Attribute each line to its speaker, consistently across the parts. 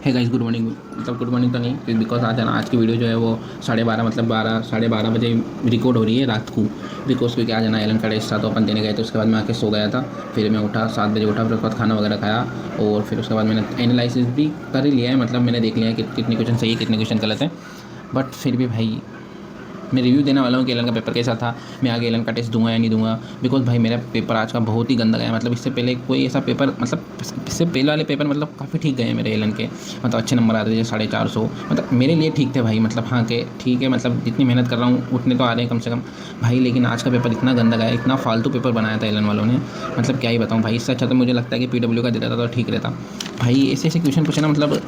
Speaker 1: है guys, good morning. मतलब good morning तो नहीं, बिकॉज आज की वीडियो जो है वो 12:30 मतलब 12 साढ़े 12 बजे रिकॉर्ड हो रही है रात को। बिकॉज क्योंकि आज एलन का टेस्ट था तो अपन देने गए थे। उसके बाद मैं आके सो गया था। फिर मैं उठा 7 बजे उठा, फिर उसके बाद खाना वगैरह खाया और फिर उसके बाद मैंने एनालिसिस भी कर ही लिया है। मतलब मैंने देख लिया है कि कितने क्वेश्चन सही है कितने क्वेश्चन गलत है। बट फिर भी भाई मैं रिव्यू देने वाला हूँ कि एलन का पेपर कैसा था। मैं आगे एलन का टेस्ट दूंगा या नहीं दूंगा, बिकॉज भाई मेरा पेपर आज का बहुत ही गंदा गया। मतलब इससे पहले कोई ऐसा पेपर, मतलब इससे पहले वाले पेपर मतलब काफ़ी ठीक गए मेरे एलन के। मतलब अच्छे नंबर आते थे, जैसे 450। मतलब मेरे लिए ठीक थे भाई। मतलब हाँ के ठीक है, मतलब जितनी मेहनत कर रहा हूँ उतने तो आ रहे हैं कम से कम भाई। लेकिन आज का पेपर इतना गंदा गया, इतना फालतू पेपर बनाया था एलन वालों ने। मतलब क्या ही बताऊँ भाई। इससे अच्छा तो मुझे लगता है कि PW का देता था तो ठीक रहता भाई। ऐसे ऐसे क्वेश्चन पूछना, मतलब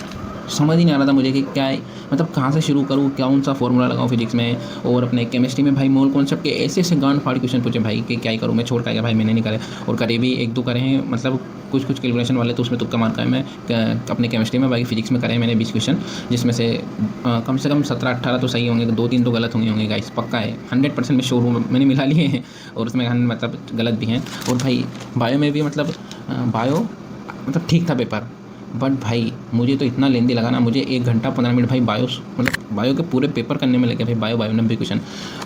Speaker 1: समझ ही नहीं आ रहा था मुझे कि क्या है, मतलब कहाँ से शुरू करूँ, कौन सा फॉर्मूला लगाऊँ फिजिक्स में। और अपने केमिस्ट्री में भाई मोल कॉन्सेप्ट के ऐसे ऐसे गांड फाड़ क्वेश्चन पूछे भाई कि क्या ही करूँ। मैं छोड़ कर गया भाई, मैंने नहीं करे। और करे भी एक दो करे हैं, मतलब कुछ कुछ कैलकुलेशन वाले तो उसमें तुक्का मार का है मैं अपने केमिस्ट्री में। बाकी फिजिक्स में करे हैं मैंने 20 क्वेश्चन, जिसमें से कम से कम 17-18 तो सही होंगे, 2-3 तो गलत होंगे गाइस, पक्का है। 100% में श्योर हूँ, मैंने मिला लिए हैं और उसमें मतलब गलत भी हैं। और भाई बायो में भी मतलब बायो मतलब ठीक था पेपर। बट भाई मुझे तो इतना लेंदी लगा ना, मुझे 1 घंटा 15 मिनट भाई मतलब बायो के पूरे पेपर करने में लगे भाई। Bio 90 question.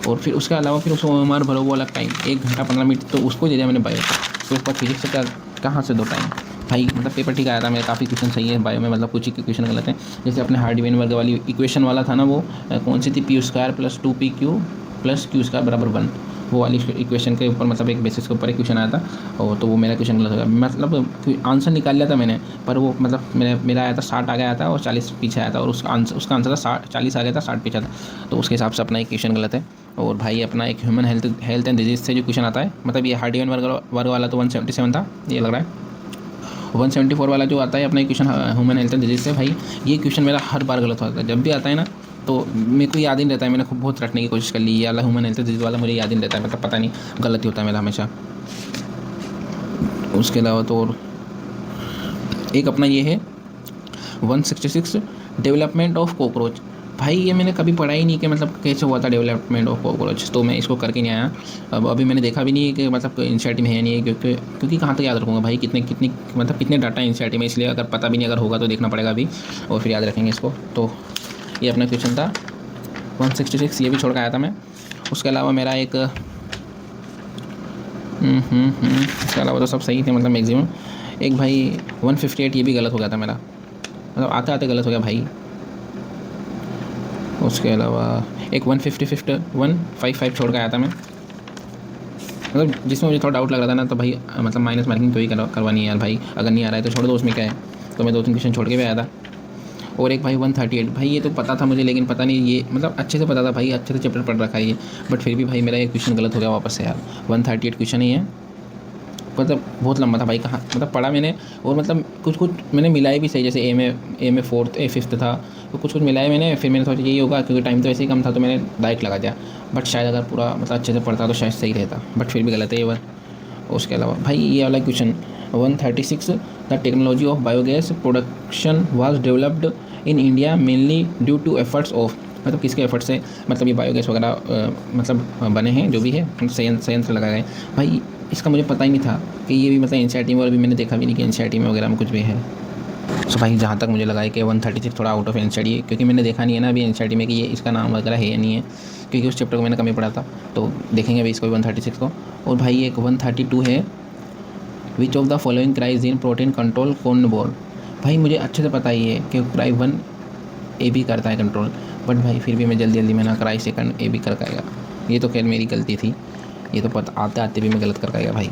Speaker 1: और फिर उसके अलावा फिर उसको OMR भरो, वो अलग टाइम 1 घंटा 15 मिनट तो उसको दे दिया मैंने बायो का। फिर उसके बाद फिजिक्स से कहाँ से 2 टाइम भाई। मतलब पेपर ठीक आया था मेरा, काफ़ी क्वेश्चन सही है बायो में, मतलब कुछ ही क्वेश्चन गलत हैं। जैसे अपने हार्डवेयर वर्ग वाली इक्वेशन वाला था ना, वो कौन सी थी, P² + 2PQ + Q² = 1। वो वाली इक्वेशन के ऊपर, मतलब एक बेसिस के ऊपर एक क्वेश्चन आया था। और तो वो मेरा क्वेश्चन गलत हो गया। मतलब आंसर निकाल लिया था मैंने, पर वो मतलब मेरा आया था 60 आगे आया था और 40 पीछे आया था। और उसका आंसर था 40 आ गया था, 60 पीछे था। तो उसके हिसाब से अपना एक क्वेश्चन गलत है। और भाई अपना एक ह्यूमन हेल्थ एंड डिजीज से जो क्वेश्चन आता है, मतलब ये हार्डवेयर वर्ग वाला तो 177 था ये लग रहा है। 174 वाला जो आता है अपना question human health and disease से, भाई ये क्वेश्चन मेरा हर बार गलत होता है। जब भी आता है ना तो मेरे को याद ही नहीं रहता है। मैंने खूब बहुत रटने की कोशिश कर ली, ये वाला ह्यूमन हेल्थ एंड डिजीज वाला मुझे याद ही नहीं रहता है। मतलब पता नहीं गलत ही होता है मेरा हमेशा। उसके अलावा तो और एक अपना ये है 166 डेवलपमेंट ऑफ कॉकरोच। भाई ये मैंने कभी पढ़ा ही नहीं कि मतलब कैसे हुआ था डेवलपमेंट ऑफ कॉकरोच, तो मैं इसको करके नहीं आया। अब अभी मैंने देखा भी नहीं है कि मतलब एनसीईआरटी में है नहीं है, क्योंकि कहाँ तक याद रखूँगा भाई, कितने डाटा एनसीईआरटी में। इसलिए अगर पता भी नहीं, अगर होगा तो देखना पड़ेगा अभी और फिर याद रखेंगे इसको। तो ये अपना क्वेश्चन था 166, ये भी छोड़ कर आया था मैं। उसके अलावा मेरा एक इसके अलावा तो सब सही थे, मतलब मैक्सिमम। एक भाई 158, ये भी गलत हो गया था मेरा, मतलब आते आते गलत हो गया भाई। उसके अलावा एक 155 छोड़ के आया था मैं, मतलब जिसमें मुझे थोड़ा डाउट लग रहा था ना, तो भाई मतलब माइनस मार्किंग तो ही करवानी है यार भाई। अगर नहीं आ रहा है तो छोड़ दो, उसमें क्या है। तो मैं 2-3 क्वेश्चन छोड़ के भी आया था। और एक भाई 138, भाई ये तो पता था मुझे, लेकिन पता नहीं ये, मतलब अच्छे से पता था भाई, अच्छे से चैप्टर पढ़ रखा है ये। बट फिर भी भाई मेरा एक क्वेश्चन गलत हो गया वापस से यार। 138 क्वेश्चन ही है, मतलब बहुत लंबा था भाई। कहाँ मतलब पढ़ा मैंने, और मतलब कुछ कुछ मैंने मिलाए भी सही, जैसे ए में 5th था, तो कुछ कुछ मिलाए मैंने। फिर मैंने सोचा यही होगा, क्योंकि टाइम तो वैसे ही कम था, तो मैंने डायरेक्ट लगा दिया। बट शायद अगर पूरा मतलब अच्छे से पढ़ता तो शायद सही रहता, बट फिर भी गलत है ये बार। उसके अलावा भाई ये वाला question 136, the technology of biogas production was developed in India mainly due to efforts of, मतलब किसके एफर्ट से मतलब ये बायोगैस वगैरह मतलब बने हैं, जो भी है संयंत्र लगाए गए भाई। इसका मुझे पता ही नहीं था कि ये भी मतलब एनसीईआरटी में, और अभी मैंने देखा भी नहीं कि एनसीईआरटी में वगैरह में कुछ भी है। सो भाई जहाँ तक मुझे लगा है कि 136 थोड़ा आउट ऑफ एनसीईआरटी है, क्योंकि मैंने देखा नहीं है ना अभी एनसीईआरटी में कि ये इसका नाम वगैरह है या नहीं है, क्योंकि उस चैप्टर को मैंने कम ही पढ़ा था। तो देखेंगे अभी इसको 136 को। और भाई एक 132 है, which of the following cries in protein control कौन बोल। भाई मुझे अच्छे से पता ही है कि क्राई 1 ए भी करता है कंट्रोल, बट भाई फिर भी मैं जल्दी में ना क्राई सेकंड ए भी कर पाएगा। ये तो खैर मेरी गलती थी, ये तो पता आते आते भी मैं गलत कर पाएगा भाई।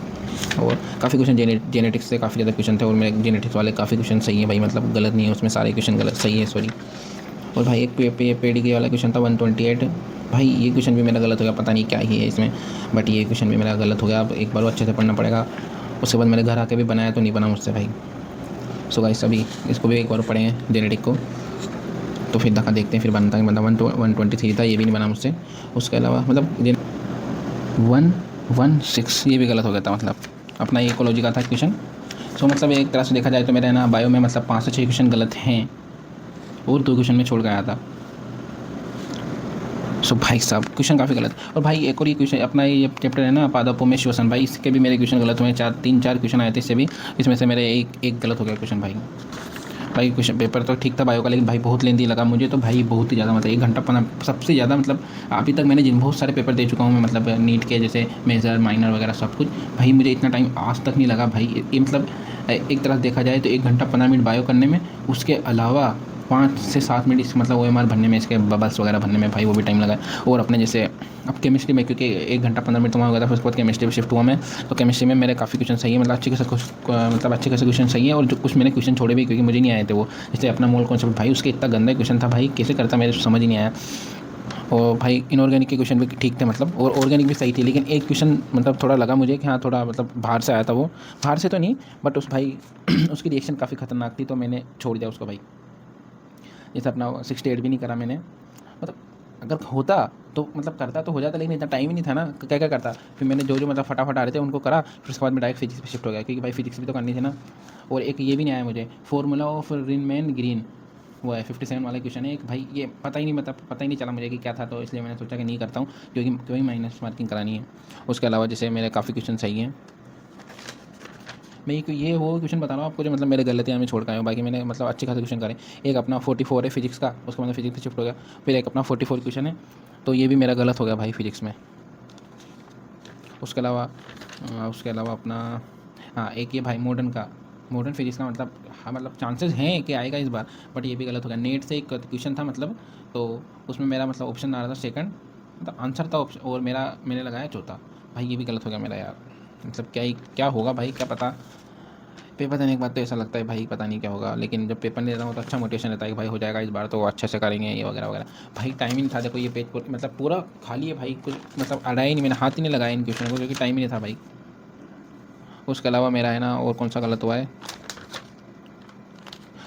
Speaker 1: और काफ़ी क्वेश्चन जेनेटिक्स से काफ़ी ज़्यादा क्वेश्चन थे, और मेरे जेनेटिक्स वाले काफ़ी क्वेश्चन सही है भाई, मतलब गलत नहीं है उसमें, सारे क्वेश्चन गलत सही है, सॉरी। और भाई एक पेडिग्री वाला क्वेश्चन था 128, भाई ये क्वेश्चन भी मेरा गलत हो गया, पता नहीं क्या ही है इसमें, बट ये क्वेश्चन भी मेरा गलत हो गया। अब एक बार अच्छे से पढ़ना पड़ेगा। उसके बाद मैंने घर आके भी बनाया तो नहीं बना मुझसे भाई। सो गाइस अभी इसको भी एक बार पढ़ेंगे जेनेटिक को, तो फिर देखते हैं फिर बनता है। मतलब 123 था, ये भी नहीं बना मुझसे। उसके अलावा मतलब 116 ये भी गलत हो गया था, मतलब अपना ये इकोलॉजी का था क्वेश्चन। सो मतलब एक तरह से देखा जाए तो मेरे ना बायो में मतलब 5 से 6 क्वेश्चन गलत हैं, और 2 क्वेश्चन में छोड़ के आया था। सो भाई साहब क्वेश्चन काफ़ी गलत। और भाई एक और ये क्वेश्चन अपना ये चैप्टर है ना पादपों में श्वसन, भाई इसके भी मेरे क्वेश्चन गलत हुए हैं। 3-4 क्वेश्चन आए थे इससे भी, इसमें से मेरे एक गलत हो गया क्वेश्चन भाई। भाई क्वेश्चन पेपर तो ठीक था बायो का, लेकिन भाई बहुत लेंथी लगा मुझे तो भाई, बहुत ही ज़्यादा मतलब 1 घंटा 15 सबसे ज़्यादा मतलब अभी तक मैंने जिन बहुत सारे पेपर दे चुका हूँ मैं, मतलब नीट के जैसे मेजर माइनर वगैरह सब कुछ, भाई मुझे इतना टाइम आज तक नहीं लगा भाई। ये मतलब एक तरह से देखा जाए तो 1 घंटा 15 मिनट बायो करने में, उसके अलावा 5 से 7 मिनट मतलब OMR भरने में, इसके बबल्स वगैरह भरने में भाई वो भी टाइम लगा। और अपने जैसे अब केमिस्ट्री में, क्योंकि 1 घंटा 15 मिनट तो वहाँ हो गया था, फिर उसके बाद केमिस्ट्री में शिफ्ट हुआ मैं, तो केमिस्ट्री में मेरे काफ़ी क्वेश्चन सही है, मतलब अच्छे खासे क्वेश्चन सही है। और जो कुछ मैंने क्वेश्चन छोड़े भी क्योंकि मुझे नहीं आए थे वो, जैसे अपना मोल कॉन्सेप्ट भाई उसके इतना गंदा क्वेश्चन था भाई, कैसे करता मेरे समझ ही नहीं आया। और भाई इनऑर्गेनिक के क्वेश्चन भी ठीक थे मतलब, और ऑर्गेनिक भी सही थी, लेकिन एक क्वेश्चन मतलब थोड़ा लगा मुझे कि हाँ थोड़ा मतलब बाहर से आया था, वो बाहर से तो नहीं बट उस भाई उसकी रिएक्शन काफ़ी खतरनाक थी, तो मैंने छोड़ दिया उसको भाई। जैसे अपना 68 भी नहीं करा मैंने, मतलब अगर होता तो मतलब करता तो हो जाता, लेकिन इतना टाइम ही नहीं था ना, क्या क्या करता। फिर मैंने जो जो मतलब फटाफट आ रहे थे उनको करा, फिर उसके बाद में डायरेक्ट फिजिक्स पे शिफ्ट हो गया, क्योंकि भाई फिजिक्स भी तो करनी थी ना। और एक ये भी नहीं आया मुझे, फॉर्मूला ऑफ रिनमैन ग्रीन, वो है 57 वाला क्वेश्चन है एक भाई, ये पता ही नहीं मतलब पता ही नहीं चला मुझे कि क्या था, तो इसलिए मैंने सोचा कि नहीं करता हूँ, क्योंकि माइनस मार्किंग करानी है। उसके अलावा जैसे मेरे काफ़ी क्वेश्चन सही हैं, मैं ये वो क्वेश्चन बता रहा हूँ आपको जो मतलब मेरे गलतियाँ मैं छोड़ के आया हूँ, बाकी मैंने मतलब अच्छे खासे क्वेश्चन करे। एक अपना 44 है फिजिक्स का, उसके बाद फिजिक्स से शिफ्ट हो गया। फिर एक अपना 44 क्वेश्चन है, तो ये भी मेरा गलत हो गया भाई फिजिक्स में। उसके अलावा अपना हाँ एक ये भाई मॉडर्न फिजिक्स का मतलब, हाँ मतलब चांसेस हैं कि आएगा इस बार, बट ये भी गलत हो गया। नेट से एक क्वेश्चन था मतलब, तो उसमें मेरा मतलब ऑप्शन आ रहा था सेकंड, मतलब आंसर था ऑप्शन, और मैंने लगाया चौथा। भाई ये भी गलत हो गया मेरा यार, मतलब क्या होगा भाई क्या पता। पेपर देने के बाद तो ऐसा लगता है भाई पता नहीं क्या होगा, लेकिन जब पेपर नहीं देता हूँ तो अच्छा मोटिवेशन रहता है कि भाई हो जाएगा इस बार तो अच्छे से करेंगे ये वगैरह वगैरह। भाई टाइम ही नहीं था, देखो ये पेज मतलब पूरा खाली है भाई, कुछ मतलब अड़ाया ही नहीं, मैंने हाथ ही नहीं लगाया इन क्वेश्चन को, क्योंकि टाइम ही नहीं था भाई। उसके अलावा मेरा है ना और कौन सा गलत हुआ है,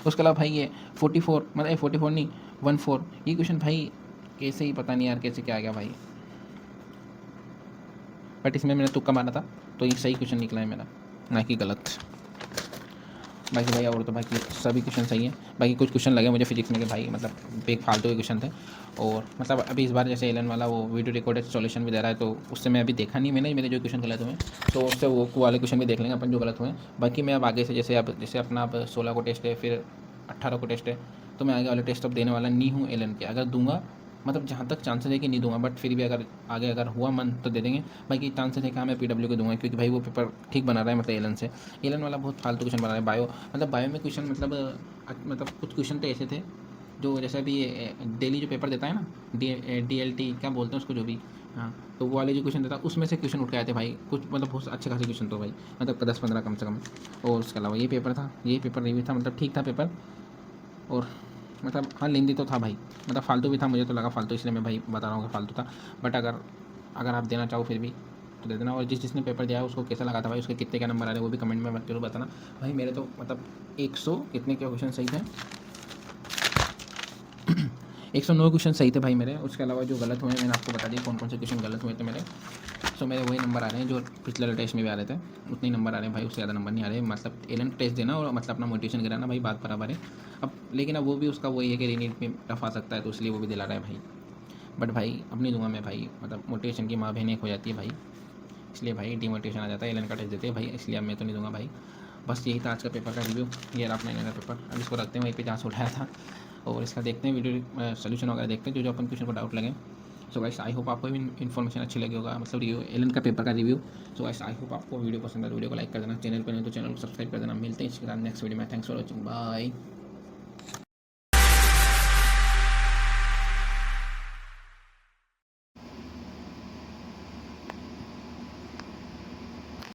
Speaker 1: उसके अलावा भाई ये 44 मतलब 44 नहीं 14, ये क्वेश्चन भाई कैसे ही पता नहीं यार कैसे क्या आ गया भाई, बट इसमें मैंने तुक्का मारा था, तो ये सही क्वेश्चन निकला है मेरा, ना कि गलत। बाकी भाई और तो बाकी सभी क्वेश्चन सही हैं। बाकी कुछ क्वेश्चन लगे मुझे फिजिक्स में कि भाई मतलब एक फालतू के क्वेश्चन थे, और मतलब अभी इस बार जैसे एलन वाला वो वीडियो रिकॉर्डेड सॉल्यूशन भी दे रहा है, तो उससे मैं अभी देखा नहीं मैंने मेरे जो क्वेश्चन गलत हुए, तो उससे वो वाले क्वेश्चन भी देख लेंगे अपन जो गलत हुए। बाकी मैं अब आगे से जैसे अपना अब 16 को टेस्ट है, फिर 18 को टेस्ट है, तो मैं आगे वाले टेस्ट अब देने वाला नहीं हूँ एलन के, अगर दूंगा मतलब जहाँ तक चांसेस है कि नहीं दूंगा, बट फिर भी अगर आगे अगर हुआ मन तो दे देंगे। बाकी चांसेस है कि हाँ मैं PW को दूंगा, क्योंकि भाई वो पेपर ठीक बना रहा है मतलब एलन से। एलन वाला बहुत फालतू क्वेश्चन बना रहा है, बायो में क्वेश्चन मतलब कुछ क्वेश्चन तो ऐसे थे जो जैसे अभी डेली जो पेपर देता है ना, DLT क्या बोलते हैं उसको जो भी, हाँ तो वो वाले जो क्वेश्चन देता है उसमें से क्वेश्चन उठ के आए थे भाई, कुछ मतलब बहुत अच्छे खासे क्वेश्चन तो भाई मतलब 10-15 कम से कम। और उसके अलावा ये पेपर नहीं भी था, मतलब ठीक था पेपर, और मतलब हाँ लेंदी तो था भाई, मतलब फालतू भी था, मुझे तो लगा फालतू, इसलिए मैं भाई बता रहा हूँ कि फालतू था। बट अगर आप देना चाहो फिर भी तो दे देना, और जिसने पेपर दिया है उसको कैसा लगा था भाई, उसके कितने का नंबर आ रहे हैं वो भी कमेंट में जरूर बताना। भाई मेरे तो मतलब 100 कितने के क्वेश्चन सही थे 109 क्वेश्चन सही थे भाई मेरे। उसके अलावा जो गलत हुए मैंने आपको बता दिया कौन कौन से क्वेश्चन गलत हुए थे मेरे। सो मेरे वही नंबर आ रहे हैं जो पिछले वाले टेस्ट में भी आ रहे थे, उतने ही नंबर आ रहे हैं भाई, उससे ज़्यादा नंबर नहीं आ रहे। मतलब एलन टेस्ट देना और मतलब अपना मोटिवेशन गिराना भाई बात बराबर है। अब लेकिन अब वो भी उसका वही है कि रीनीट में टफ आ सकता है, तो इसलिए वो भी दिला रहा है भाई। बट भाई अब नहीं दूंगा मैं भाई, मतलब मोटिवेशन की माँ बहन एक हो जाती है भाई, इसलिए भाई डिमोटिवेशन आ जाता है, एलन का टेस्ट देते हैं भाई, इसलिए अब मैं तो नहीं दूंगा भाई। बस यही था आज का पेपर का रिव्यू, ये रहा अपना का पेपर। अब इसको रखते हैं वहीं पे जहाँ से उठाया था, और इसका देखते हैं वीडियो सोल्यूशन वगैरह देखते हैं जो जो अपन क्वेश्चन को डाउट लगे। सो गाइस आई होप आपको भी इन्फॉर्मेशन अच्छी लगी होगा, मतलब रिव्यू एलन का पेपर का review. So guys I hope आपको वीडियो पसंद है, वीडियो को लाइक कर देना, चैनल पर नहीं तो चैनल को सब्सक्राइब कर देना। मिलते हैं इसके साथ नेक्स्ट वीडियो में। Thanks for watching, bye.